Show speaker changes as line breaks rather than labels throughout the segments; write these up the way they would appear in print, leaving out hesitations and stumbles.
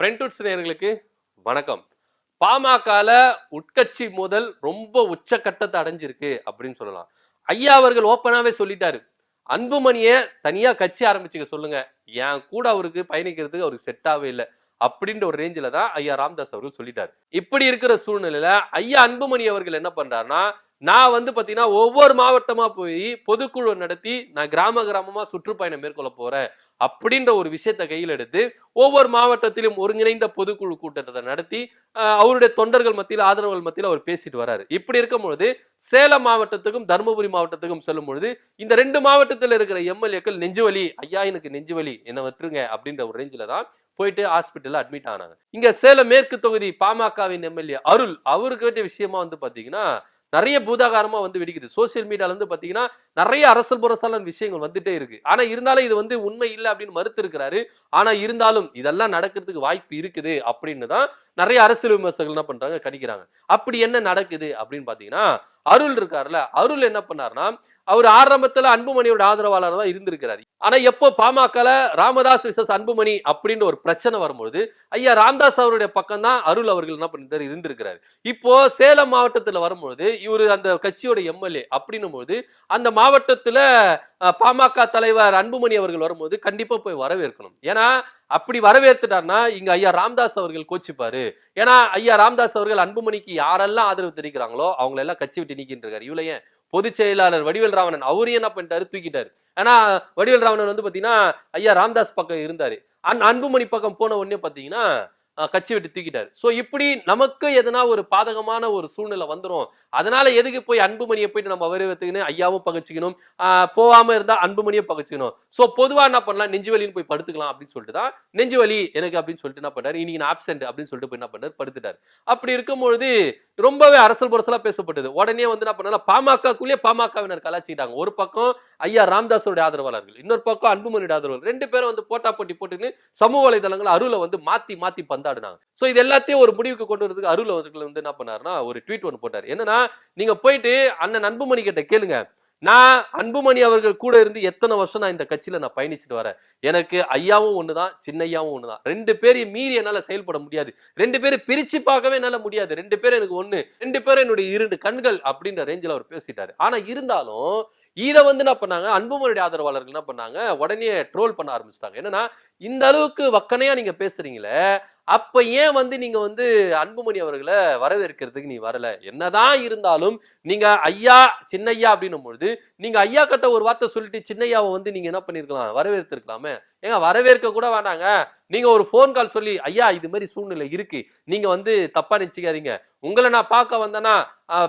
ஃப்ரெண்ட்வுட்ஸ் நேயர்களுக்கு வணக்கம். பாமகல உட்கட்சி மோதல் ரொம்ப உச்சக்கட்டத்தை அடைஞ்சிருக்கு அப்படின்னு சொல்லலாம். ஐயா அவர்கள் ஓப்பனாவே சொல்லிட்டாரு. அன்புமணியை தனியா கட்சி ஆரம்பிச்சுக்க சொல்லுங்க, என் கூட அவருக்கு பயணிக்கிறதுக்கு அவருக்கு செட்டாவே இல்லை அப்படின்ற ஒரு ரேஞ்சில தான் ஐயா ராமதாஸ் அவர்கள் சொல்லிட்டாரு. இப்படி இருக்கிற சூழ்நிலையில ஐயா அன்புமணி அவர்கள் என்ன பண்றாருன்னா, நான் வந்து பாத்தீங்கன்னா ஒவ்வொரு மாவட்டமா போய் பொதுக்குழு நடத்தி நான் கிராம கிராமமா சுற்றுப்பயணம் மேற்கொள்ள போறேன் அப்படின்ற ஒரு விஷயத்தை கையில் எடுத்து ஒவ்வொரு மாவட்டத்திலும் ஒருங்கிணைந்த பொதுக்குழு கூட்டத்தை நடத்தி அவருடைய தொண்டர்கள் மத்தியில் ஆதரவுகள் மத்தியில் அவர் பேசிட்டு வராரு. இப்படி இருக்கும் பொழுது சேலம் மாவட்டத்துக்கும் தருமபுரி மாவட்டத்துக்கும் செல்லும் பொழுது இந்த ரெண்டு மாவட்டத்தில் இருக்கிற எம்எல்ஏக்கள் நெஞ்சுவலி, ஐயா எனக்கு நெஞ்சுவலி என்ன வற்றுங்க அப்படின்ற ஒரு ரேஞ்சில தான் போயிட்டு ஹாஸ்பிட்டல்ல அட்மிட் ஆனாங்க. இங்க சேலம் மேற்கு தொகுதி பாமகவின் எம்எல்ஏ அருள் அவருக்கு விஷயமா வந்து பாத்தீங்கன்னா நிறைய பூதாகாரமா வந்து வெடிக்குது. சோசியல் மீடியால வந்து பாத்தீங்கன்னா நிறைய அரசல் புரசலான விஷயங்கள் வந்துட்டே இருக்கு. ஆனா இருந்தாலும் இது வந்து உண்மை இல்லை அப்படின்னு மறுத்து இருக்கிறாரு. ஆனா இருந்தாலும் இதெல்லாம் நடக்கிறதுக்கு வாய்ப்பு இருக்குது அப்படின்னு தான் நிறைய அரசியல் விமர்சகர்கள் என்ன பண்றாங்க, கணிக்கிறாங்க. அப்படி என்ன நடக்குது அப்படின்னு பாத்தீங்கன்னா, அருள் இருக்காருல்ல, அருள் என்ன பண்ணாருன்னா, அவர் ஆரம்பத்துல அன்புமணியோட ஆதரவாளர் தான் இருந்திருக்கிறாரு. ஆனா எப்போ பாமகல ராமதாஸ் விசஸ் அன்புமணி அப்படின்ற ஒரு பிரச்சனை வரும்பொழுது ஐயா ராமதாஸ் அவருடைய பக்கம் தான் அருள் அவர்கள் என்ன பண்ணிருந்தாரு, இருந்திருக்கிறாரு. இப்போ சேலம் மாவட்டத்துல வரும்பொழுது இவரு அந்த கட்சியோட எம்எல்ஏ அப்படின்னும் போது அந்த மாவட்டத்துல பாமக தலைவர் அன்புமணி அவர்கள் வரும்போது கண்டிப்பா போய் வரவேற்கணும். ஏன்னா அப்படி வரவேற்றுட்டார்னா இங்க ஐயா ராமதாஸ் அவர்கள் கோச்சிப்பாரு. ஏன்னா ஐயா ராமதாஸ் அவர்கள் அன்புமணிக்கு யாரெல்லாம் ஆதரவு தெரிவிக்கிறாங்களோ அவங்களை எல்லாம் கட்சி விட்டு நீக்கின்றாரு. இவ்வளவு ஏன் பொதுச் செயலாளர் வடிவேல் ராவணன் அவரையும் என்ன பண்ணிட்டாரு, தூக்கிட்டாரு. ஆனா வடிவேல் ராவணன் வந்து பாத்தீங்கன்னா ஐயா ராமதாஸ் பக்கம் இருந்தாரு. அன்புமணி பக்கம் போன உடனே பாத்தீங்கன்னா கட்சி விட்டு தூக்கிட்டாரு. சோ இப்படி நமக்கு எதனா ஒரு பாதகமான ஒரு சூழ்நிலை வந்துரும். அதனால எதுக்கு போய் அன்புமணியை போயிட்டு நம்ம வரவேற்றுக்கணும், ஐயாவும் பகச்சிக்கணும், போகாம இருந்தா அன்புமணியை பகச்சிக்கணும். சோ பொதுவா என்ன பண்ணலாம், நெஞ்சுவலின்னு போய் படுத்துக்கலாம் அப்படின்னு சொல்லிட்டு தான் நெஞ்சுவலி எனக்கு அப்படின்னு சொல்லிட்டு என்ன பண்ணாரு, இன்னைக்கு நான் ஆப்சென்ட் அப்படின்னு சொல்லிட்டு போய் என்ன பண்ணாரு, படுத்துட்டாரு. அப்படி இருக்கும்பொழுது ரொம்பவே அரசல் புரசலா பேசப்பட்டது. உடனே வந்து என்ன பண்ணாலும் பாமகக்குள்ளேயே பாமகவினர் கலாச்சிட்டாங்க. ஒரு பக்கம் ஐயா ராமதாஸோட ஆதரவாளர்கள், இன்னொரு பக்கம் அன்புமணியோட ஆதரவாளர்கள், ரெண்டு பேரும் வந்து போட்டா போட்டி போட்டுன்னு சமூக வலைதளங்கள் அருளை வந்து மாத்தி மாத்தி பந்தாடுனாங்க. சோ இது எல்லாத்தையும் ஒரு முடிவுக்கு கொண்டு வரதுக்கு அருள் அவர்கள் வந்து என்ன பண்ணாருன்னா ஒரு ட்வீட் ஒன்று போட்டாரு. என்னன்னா, நீங்க போயிட்டு அண்ணன் அன்புமணி கிட்ட கேளுங்க, நான் அன்புமணி அவர்கள் கூட இருந்து எத்தனை வருஷம் நான் இந்த கட்சியில நான் பயணிச்சுட்டு வரேன். எனக்கு ஐயாவும் ஒண்ணுதான், சின்னையாவும் ஒண்ணுதான். ரெண்டு பேரையும் மீறி என்னால செயல்பட முடியாது. ரெண்டு பேரும் பிரிச்சு பார்க்கவே என்னால முடியாது. ரெண்டு பேரும் எனக்கு ஒண்ணு, ரெண்டு பேரும் என்னுடைய இரண்டு கண்கள் அப்படின்ற ரேஞ்சில் அவர் பேசிட்டாரு. ஆனா இருந்தாலும் இத வந்து என்ன பண்ணாங்க, அன்புமணியுடைய ஆதரவாளர்கள் என்ன பண்ணாங்க, உடனே ட்ரோல் பண்ண ஆரம்பிச்சிட்டாங்க. என்னன்னா, இந்த அளவுக்கு வக்கனையா நீங்க பேசுறீங்களே, அப்ப ஏன் வந்து நீங்க வந்து அன்புமணி அவர்களை வரவேற்கிறதுக்கு நீ வரல? என்னதான் இருந்தாலும் நீங்க ஐயா சின்னையா அப்படின்னும் பொழுது நீங்க ஐயா கிட்ட ஒரு வார்த்தை சொல்லிட்டு சின்னையாவை வந்து நீங்க என்ன பண்ணிருக்கலாம், வரவேற்றிருக்கலாமே. ஏங்க வரவேற்க கூட வேண்டாங்க, நீங்க ஒரு போன் கால் சொல்லி ஐயா இது மாதிரி சூழ்நிலை இருக்கு, நீங்க வந்து தப்பா நினைச்சுக்காதீங்க, உங்களை நான் பார்க்க வந்தேன்னா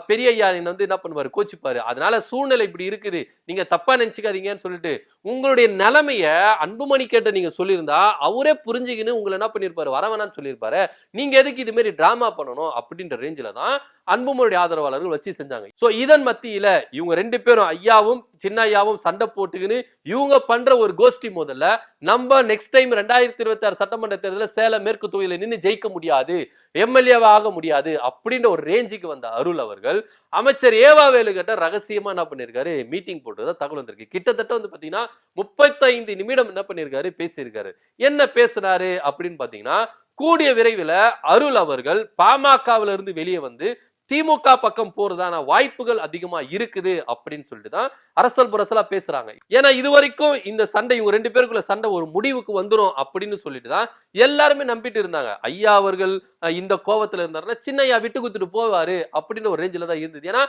பெரிய ஐயா வந்து என்ன பண்ணுவாரு, கோச்சிப்பாரு, அதனால சூழ்நிலை இப்படி இருக்குது, நீங்க தப்பா நினைச்சுக்காதீங்கன்னு சொல்லிட்டு உங்களுடைய நிலைமைய அன்புமணி கேட்ட நீங்க சொல்லியிருந்தா அவரே புரிஞ்சுக்கின்னு உங்களை என்ன பண்ணிருப்பாரு, வரவேணான்னு சொல்லியிருப்பாரு. நீங்க எதுக்கு இது மாதிரி டிராமா பண்ணணும் அப்படின்ற ரேஞ்சில தான் அன்புமணியுடைய ஆதரவாளர்கள் வச்சு செஞ்சாங்க. சோ இதன் மத்தியில இவங்க ரெண்டு பேரும் ஐயாவும் சின்ன ஐயாவும் சண்டை போட்டுக்கின்னு இவங்க பண்ற ஒரு கோஷ்டி முதல்ல நம்ம நெக்ஸ்ட் டைம் 2026 சட்டமன்ற தேர்தலில் சேலம் மேற்கு தொகுதியில நின்று ஜெயிக்க முடியாது, எம்எல்ஏவா ஆக முடியாது அப்படின்ற ஒரு ரேஞ்சுக்கு வந்த அருள் அவர்கள் அமைச்சர் ஏவாவேலு கிட்ட ரகசியமா என்ன பண்ணிருக்காரு, மீட்டிங் போட்டு தகவல் வந்திருக்கு. கிட்டத்தட்ட வந்து பாத்தீங்கன்னா 35 நிமிடம் என்ன பண்ணிருக்காரு, பேசியிருக்காரு. என்ன பேசுறாரு அப்படின்னு பாத்தீங்கன்னா, கூடிய விரைவில் அருள் அவர்கள் பாமகவில இருந்து வெளியே வந்து திமுக பக்கம் போறதான வாய்ப்புகள் அதிகமா இருக்குது அப்படின்னு சொல்லிட்டு தான் அரசல் புரசலா பேசுறாங்க. ஏன்னா இதுவரைக்கும் இந்த சண்டை இவங்க ரெண்டு பேருக்குள்ள சண்டை ஒரு முடிவுக்கு வந்துரும் அப்படின்னு சொல்லிட்டு தான் எல்லாருமே நம்பிட்டு இருந்தாங்க. ஐயா அவர்கள் இந்த கோவத்துல இருந்தாருன்னா சின்னையா விட்டு குத்துட்டு போவாரு அப்படின்னு ஒரு ரேஞ்சில தான் இருந்தது. ஏன்னா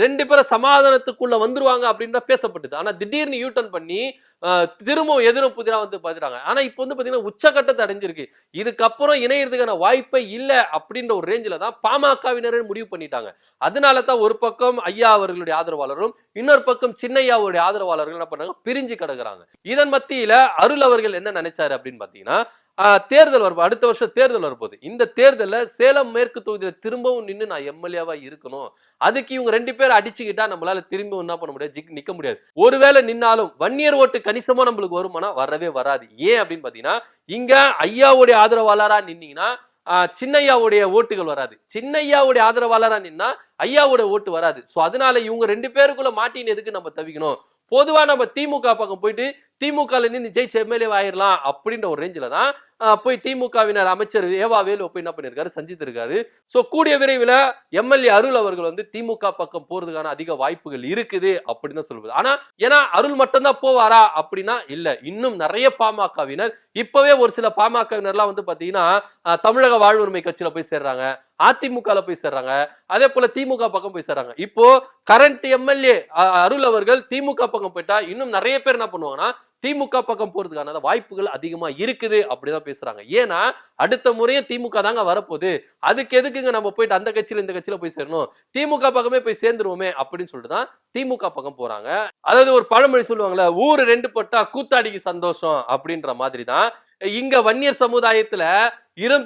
ரெண்டு பேரும் சமாதானத்துக்குள்ள வந்துருவாங்க அப்படின்னு தான் பேசப்பட்டது. ஆனா திடீர்னு யூட்டர்ன் பண்ணி திரும்பவும் எதிரும் புதிரா வந்து பாத்துறாங்க. ஆனா இப்ப வந்து பாத்தீங்கன்னா உச்சகட்டத்தை அடைஞ்சிருக்கு. இதுக்கப்புறம் இணையறதுக்கான வாய்ப்பே இல்லை அப்படின்ற ஒரு ரேஞ்சில தான் பாமகவினரே முடிவு பண்ணிட்டாங்க. அதனால தான் ஒரு பக்கம் ஐயா அவர்களுடைய ஆதரவாளரும் இன்னொரு பக்கம் சின்னையாவுடைய ஆதரவாளர்கள் என்ன பண்ணாங்க, பிரிஞ்சு கிடக்குறாங்க. இதன் மத்தியில அருள் அவர்கள் என்ன நினைச்சாரு அப்படின்னு பாத்தீங்கன்னா, தேர்தல் வரும், அடுத்த வருஷம் தேர்தல் வரப்போகுது. இந்த தேர்தல்ல சேலம் மேற்கு தொகுதியில திரும்பவும் நின்று நான் எம்எல்ஏவா இருக்கணும், அதுக்கு இவங்க ரெண்டு பேரும் அடிச்சுக்கிட்டா நம்மளால திரும்பி என்ன பண்ண முடியாது, நிக்க முடியாது. ஒருவேளை நின்னாலும் வன்னியர் ஓட்டு கணிசமா நம்மளுக்கு வருமானா, வரவே வராது. ஏன் அப்படின்னு பாத்தீங்கன்னா, இங்க ஐயாவுடைய ஆதரவாளரா நின்னீங்கன்னா சின்னையாவுடைய ஓட்டுகள் வராது, சின்னையாவுடைய ஆதரவாளரா நின்னா ஐயாவோட ஓட்டு வராது. சோ அதனால இவங்க ரெண்டு பேருக்குள்ள மாட்டின்னு எதுக்கு நம்ம தவிக்கணும், பொதுவா நம்ம திமுக பக்கம் போயிட்டு திமுக நின்று ஜெயிச்சு எம்எல்ஏ ஆயிரலாம் அப்படின்ற ஒரு ரேஞ்சில தான் போய் திமுகவினர் அமைச்சர் ஏவா வேலு போய் என்ன பண்ணிருக்காரு, சந்தித்திருக்காரு. சோ கூடிய விரைவில் எம்எல்ஏ அருள் அவர்கள் வந்து திமுக பக்கம் போறதுக்கான அதிக வாய்ப்புகள் இருக்குது அப்படின்னு தான் சொல்லுவது. ஆனா ஏன்னா அருள் மட்டும் தான் போவாரா அப்படின்னா இல்ல, இன்னும் நிறைய பாமகவினர் இப்பவே ஒரு சில பாமகவினர்லாம் வந்து பாத்தீங்கன்னா தமிழக வாழ்வுரிமை கட்சியில போய் சேர்றாங்க, அதிமுக போய் சேர்றாங்க, அதே போல திமுக பக்கம் போய் சேர்றாங்க. இப்போ கரண்ட் எம்எல்ஏ அருள் அவர்கள் திமுக பக்கம் போயிட்டா இன்னும் நிறைய பேர் என்ன பண்ணுவாங்கன்னா திமுக பக்கம் போறதுக்கான வாய்ப்புகள் அதிகமா இருக்குது அப்படிதான் பேசுறாங்க. ஏன்னா அடுத்த முறையும் திமுக தாங்க வரப்போகுது, அதுக்கு எதுக்குங்க நம்ம போயிட்டு அந்த கட்சியில இந்த கட்சியில போய் சேரணும், திமுக பக்கமே போய் சேர்ந்துருவோமே அப்படின்னு சொல்லிட்டு தான் திமுக பக்கம் போறாங்க. அதாவது ஒரு பழமொழி சொல்லுவாங்கல்ல, ஊரு ரெண்டு பட்டா கூத்தாடிக்கு சந்தோஷம் அப்படின்ற மாதிரி தான் இங்க வன்னியர் சமுதாயத்துல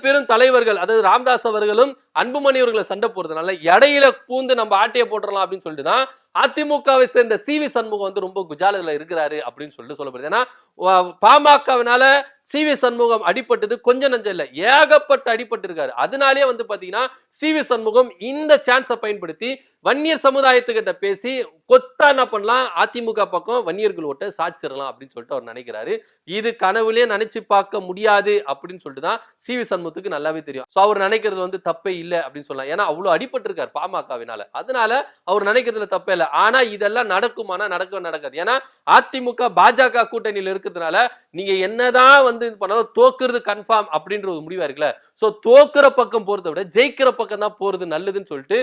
பெரும் தலைவர்கள், அதாவது ராமதாஸ் அவர்களும் அன்புமணி அவர்களை சண்டை போறதுனால இடையில பூந்து நம்ம ஆட்டையை போட்டுறலாம் அப்படின்னு சொல்லிட்டு தான் அதிமுகவை சேர்ந்த சி.வி. சண்முகம் வந்து ரொம்ப குஜாலத்துல இருக்கிறாரு அப்படின்னு சொல்லிட்டு சொல்லப்படுது. ஏன்னா பாமகவினால சி.வி. சண்முகம் அடிபட்டது கொஞ்சம் நஞ்சம் இல்ல, ஏகப்பட்ட அடிபட்டு இருக்காரு. அதனாலேயே வந்து பாத்தீங்கன்னா சி.வி. சண்முகம் இந்த சான்ஸை பயன்படுத்தி வன்னியர் சமுதாயத்துக்கிட்ட பேசி கொத்தா என்ன பண்ணலாம், அதிமுக பக்கம் வன்னியர்கள் ஓட்ட சாச்சிடலாம் அப்படின்னு சொல்லிட்டு அவர் நினைக்கிறாரு. இது கனவுலயே நினைச்சு பார்க்க முடியாது அப்படின்னு சொல்லிட்டு தான் சி.வி. சண்முகத்துக்கு நல்லாவே தெரியும். சோ அவர் நினைக்கிறது வந்து தப்பே இல்லை அப்படின்னு சொல்லலாம். ஏன்னா அவ்வளவு அடிபட்டு இருக்காரு பாமகவினால, அதனால அவர் நினைக்கிறதுல தப்பே இல்லை. ஆனா இதெல்லாம் நடக்குமானா நடக்காது. ஏன்னா அதிமுக பாஜக கூட்டணியில் இருக்கிறதுனால நீங்க என்னதான் வந்து இது பண்ணாலும் தோக்குறது கன்ஃபார்ம் அப்படின்ற ஒரு முடிவா இருக்குல்ல. சோ தோக்குற பக்கம் போறதை விட ஜெயிக்கிற பக்கம் தான் போறது நல்லதுன்னு சொல்லிட்டு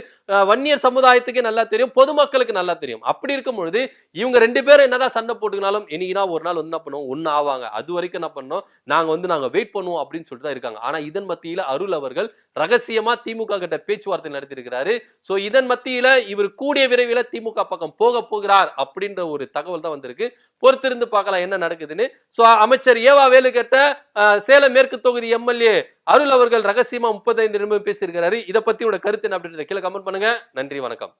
வன்னியர் சமுதாயத்துக்கே நல்லா தெரியும், பொதுமக்களுக்கு நல்லா தெரியும். அப்படி இருக்கும் பொழுது இவங்க ரெண்டு பேரும் என்னதான் சண்டை போட்டுக்கினாலும் என்னைக்குனா ஒரு நாள் வந்து என்ன பண்ணுவோம், ஒன்னு ஆவாங்க. அது வரைக்கும் என்ன பண்ணோம், நாங்க வெயிட் பண்ணுவோம் அப்படின்னு சொல்லிட்டு தான் இருக்காங்க. ஆனா இதன் மத்தியில அருள் அவர்கள் ரகசியமா திமுக கிட்ட பேச்சுவார்த்தை நடத்தி இருக்கிறாரு. சோ இதன் மத்தியில இவர் கூடிய விரைவில் திமுக பக்கம் போகிறார் அப்படின்ற ஒரு தகவல் தான் வந்திருக்கு. பொறுத்திருந்து பார்க்கலாம் என்ன நடக்குதுன்னு. சோ அமைச்சர் ஏவா வேலு கிட்ட சேலம் மேற்கு தொகுதி எம்எல்ஏ அருள் அவர்கள் ரகசியமா 35 நிமிடம் பேசியிருக்கிறாரு. இதை பத்தி உங்க கருத்து என்ன அப்படின்றத கீழே கமெண்ட் பண்ணுங்க. நன்றி, வணக்கம்.